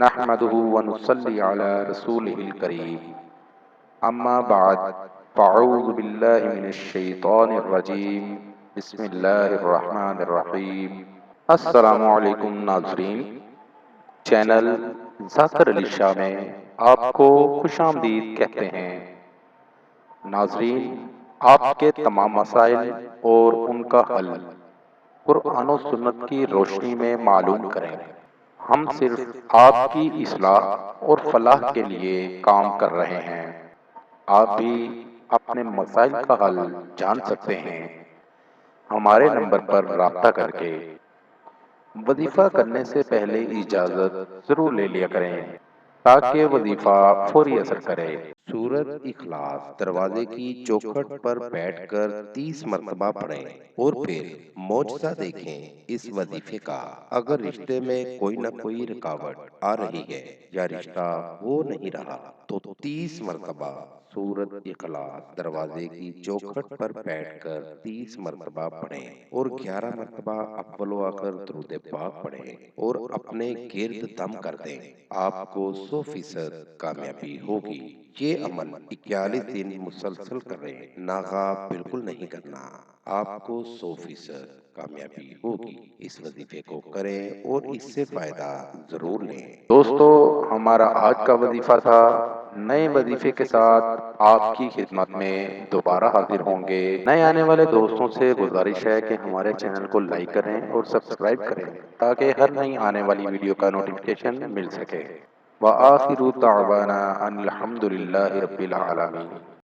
نحمده ونصلي على رسوله الكريم اما بعد فاعوذ باللہ من الشیطان الرجیم بسم اللہ الرحمن الرحیم۔ السلام علیکم ناظرین، چینل ذاکر علی شاہ میں آپ کو خوش آمدید کہتے ہیں۔ ناظرین، آپ کے تمام مسائل اور ان کا حل قرآن و سنت کی روشنی میں معلوم کریں۔ ہم صرف آپ کی اصلاح اور فلاح کے لیے کام کر رہے ہیں۔ آپ بھی اپنے مسائل کا حل جان سکتے ہیں ہمارے نمبر پر رابطہ کر کے۔ وظیفہ کرنے سے پہلے اجازت ضرور لے لیا کریں تاکہ وظیفہ فوری اثر کرے۔ سورت اخلاص دروازے کی چوکھٹ پر بیٹھ کر 30 مرتبہ پڑھیں اور پھر معجزہ دیکھیں اس وظیفے کا۔ اگر رشتے میں کوئی نہ کوئی رکاوٹ آ رہی ہے یا رشتہ وہ نہیں رہا تو 30 مرتبہ سورت اخلاص دروازے کی چوکھٹ پر بیٹھ کر 30 مرتبہ پڑھیں اور 11 مرتبہ اول و آخر درود پاک پڑھیں اور اپنے گرد دم کر دیں۔ آپ کو 100% کامیابی ہوگی۔ یہ عمل 41 دن مسلسل کریں، ناغہ بالکل نہیں کرنا۔ آپ کو 100% کامیابی ہوگی۔ اس وظیفے کو کریں اور اس سے فائدہ ضرور لیں۔ دوستو، ہمارا آج کا وظیفہ تھا۔ نئے وظیفے کے ساتھ آپ کی خدمت میں دوبارہ حاضر ہوں گے۔ نئے آنے والے دوستوں سے گزارش ہے کہ ہمارے چینل کو لائک کریں اور سبسکرائب کریں تاکہ ہر نئی آنے والی ویڈیو کا نوٹیفیکیشن مل سکے۔ وآخر دعوانا ان الحمد للہ رب العالمین۔